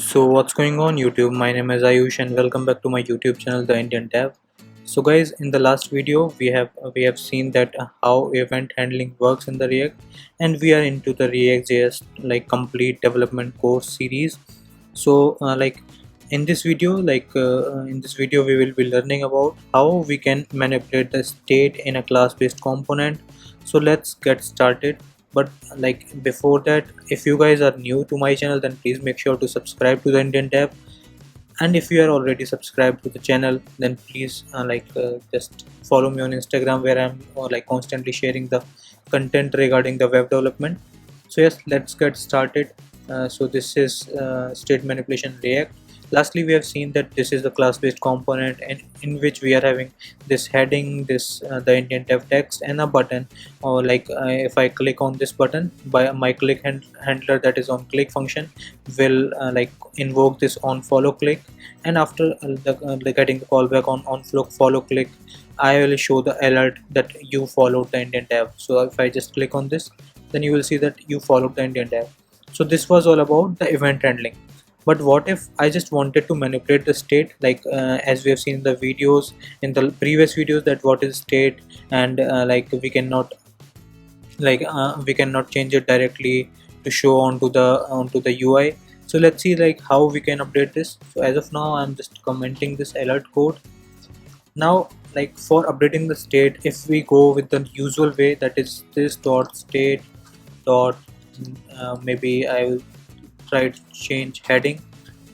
So what's going on YouTube? My name is Ayush and welcome back to my YouTube channel, The Indian Tab. So guys, in the last video we have seen that how event handling works in the React, and we are into the ReactJS like complete development course series. So in this video we will be learning about how we can manipulate the state in a class-based component. So let's get started. But before that, if you guys are new to my channel, then please make sure to subscribe to the Indian Tab, and if you are already subscribed to the channel, then please just follow me on Instagram, where I'm constantly sharing the content regarding the web development. So yes, let's get started. So this is state manipulation React. Lastly, we have seen that this is the class-based component, and in which we are having this heading, this the Indian Tab text, and a button. Or if I click on this button, by my click handler, that is on click function, will invoke this on follow click, and after getting the callback on follow click, I will show the alert that you followed the Indian Tab. So if I just click on this, then you will see that you followed the Indian Tab. So this was all about the event handling. But what if I just wanted to manipulate the state, as we have seen in the videos, in the previous videos, that what is state, and we cannot change it directly to show onto the UI. So let's see how we can update this. So as of now, I'm just commenting this alert code. Now for updating the state, if we go with the usual way, that is this.state dot maybe I will try to change heading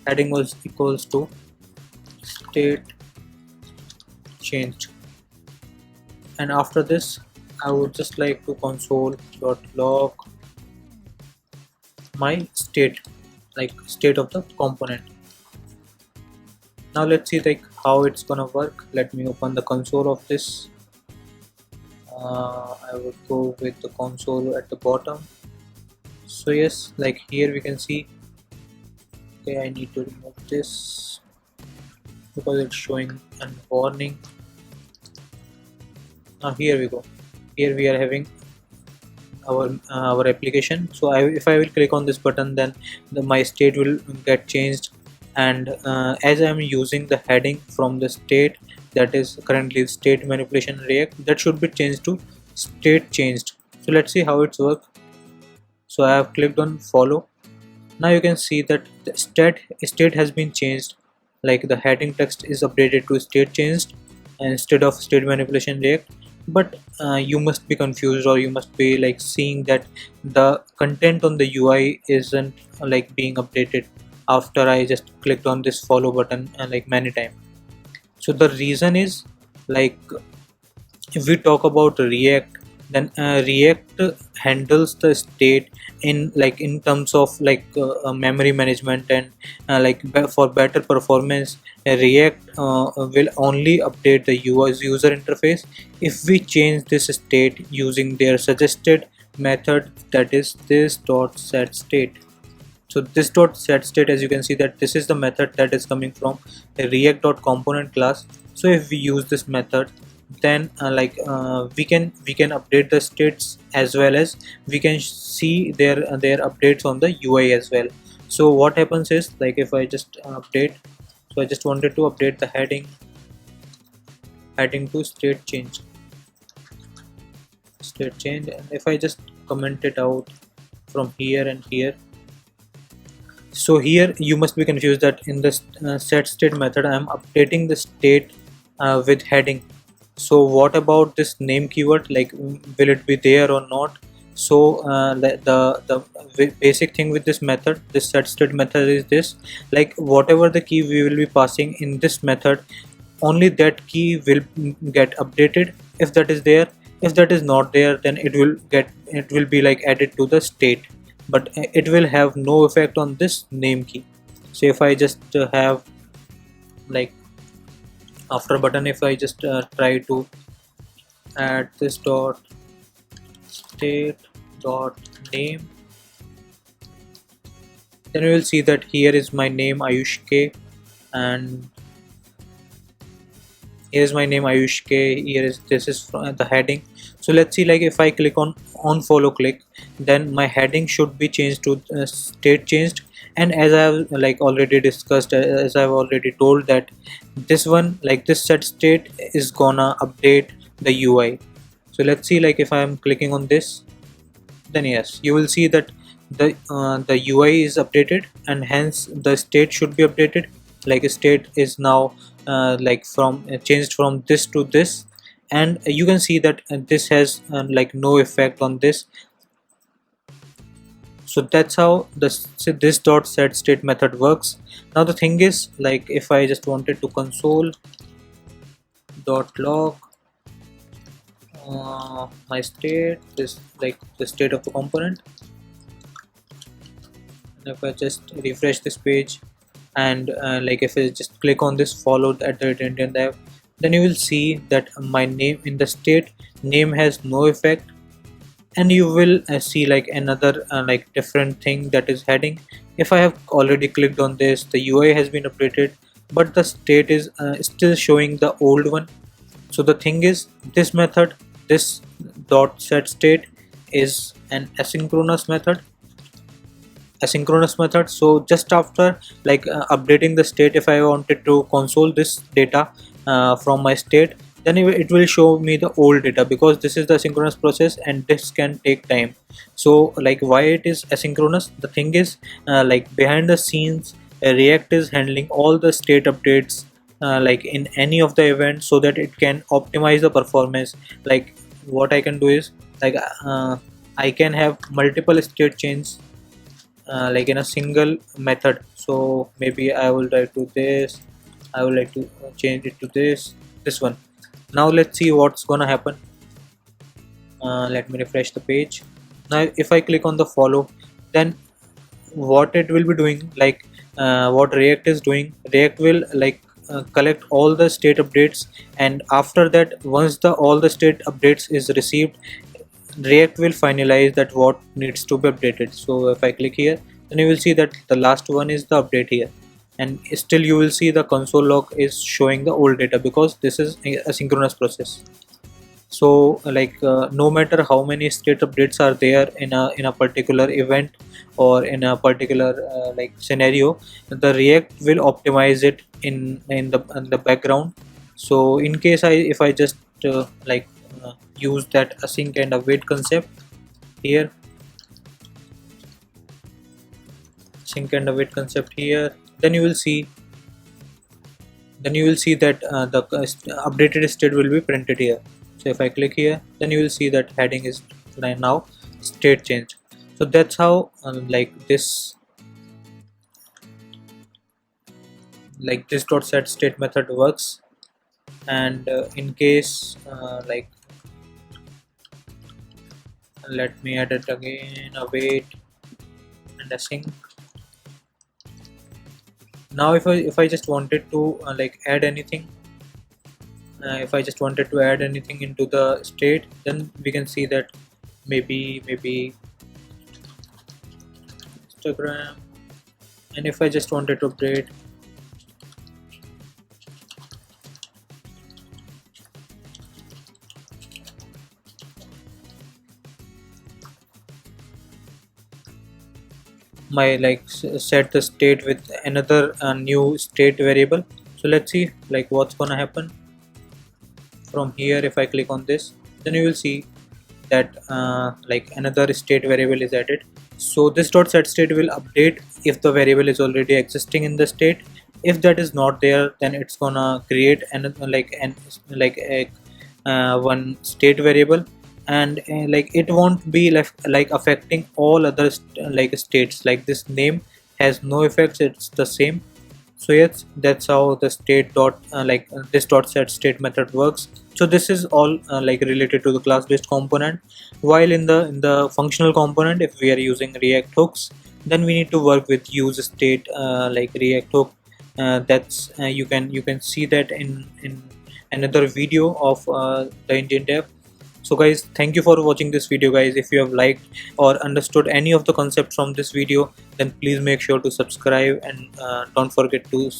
was equals to state changed, and after this I would just like to console.log my state, state of the component. Now let's see how it's gonna work. Let me open the console of this. I would go with the console at the bottom. So yes, here we can see, okay, I need to remove this because it's showing a warning. Now here we go. Here we are having our application. So if I will click on this button, then my state will get changed, and as I am using the heading from the state, that is currently state manipulation React, that should be changed to state changed. So let's see how it's work. So I have clicked on follow. Now you can see that the state has been changed, the heading text is updated to state changed instead of state manipulation React. But you must be confused, or you must be seeing that the content on the UI isn't being updated after I just clicked on this follow button many times. So the reason is, if we talk about React, then React handles the state in terms of memory management, and for better performance, React will only update the user interface if we change this state using their suggested method, that is this.setState. So this.setState, as you can see, that this is the method that is coming from a React.component class. So if we use this method, then we can update the states, as well as we can see their updates on the UI as well. So what happens is, if I just update, so I just wanted to update the heading to state change, and if I just comment it out from here and here, so here you must be confused that in this set state method I am updating the state with heading. So what about this name keyword, will it be there or not? So the basic thing with this method, this set state method, is this: whatever the key we will be passing in this method, only that key will get updated if that is there. If that is not there, then it will be added to the state, but it will have no effect on this name key. So if I just have after button, if I just try to add this dot state dot name, then we will see that here is my name Ayush K, and here is my name Ayush K. This is the heading. So let's see, if I click on follow click, then my heading should be changed to state changed, And as I have like already discussed, as I've already told, that this one, like this set state, is gonna update the UI. So let's see, like if I'm clicking on this, then yes, you will see that the UI is updated, and hence the state should be updated. Like state is now like from changed from this to this, and you can see that this has like no effect on this. So that's how this dot set state method works. Now the thing is, like if I just wanted to console dot log my state, this like the state of the component, and if I just refresh this page, and like if I just click on this followed at the Indian dev, then you will see that my name in the state name has no effect, and you will see like another like different thing, that is heading. If I have already clicked on this, the UI has been updated, but the state is still showing the old one. So the thing is, this method, this dot set state, is an asynchronous method. So just after like updating the state, if I wanted to console this data from my state, then it will show me the old data, because this is the asynchronous process and this can take time. So like why it is asynchronous, the thing is like behind the scenes, React is handling all the state updates like in any of the events, so that it can optimize the performance. Like what I can do is, like I can have multiple state changes like in a single method. So maybe I will write to this, I would like to change it to this one. Now let's see what's gonna happen. Let me refresh the page. Now if I click on the follow, then what it will be doing, like what React is doing, React will like collect all the state updates, and after that, once all the state updates is received, React will finalize that what needs to be updated. So if I click here, then you will see that the last one is the update here, and still you will see the console log is showing the old data, because this is a synchronous process. So like no matter how many state updates are there in a particular event or in a particular like scenario, the React will optimize it in the background. So in case if I just like use that async and await concept here, sync and await concept here, then you will see that the updated state will be printed here. So if I click here, then you will see that heading is now state changed. So that's how like this dot set state method works. And in case like let me add it again, await and async. Now if I just wanted to like add anything, if I just wanted to add anything into the state, then we can see that maybe Instagram. And if I just wanted to update my like set the state with another new state variable. So let's see like what's gonna happen from here. If I click on this, then you will see that like another state variable is added. So this dot set state will update if the variable is already existing in the state. If that is not there, then it's gonna create another like one state variable, and like it won't be left like affecting all other like states. Like this name has no effects, it's the same. So yes, that's how the state dot this dot set state method works. So this is all like related to the class based component. While in the functional component, if we are using React hooks, then we need to work with use state like React hook. That's you can see that in another video of the Indian dev. So guys, thank you for watching this video guys. If you have liked or understood any of the concepts from this video, then please make sure to subscribe, and don't forget to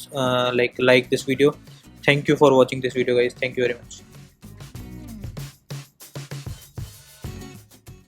like this video. Thank you for watching this video guys. Thank you very much.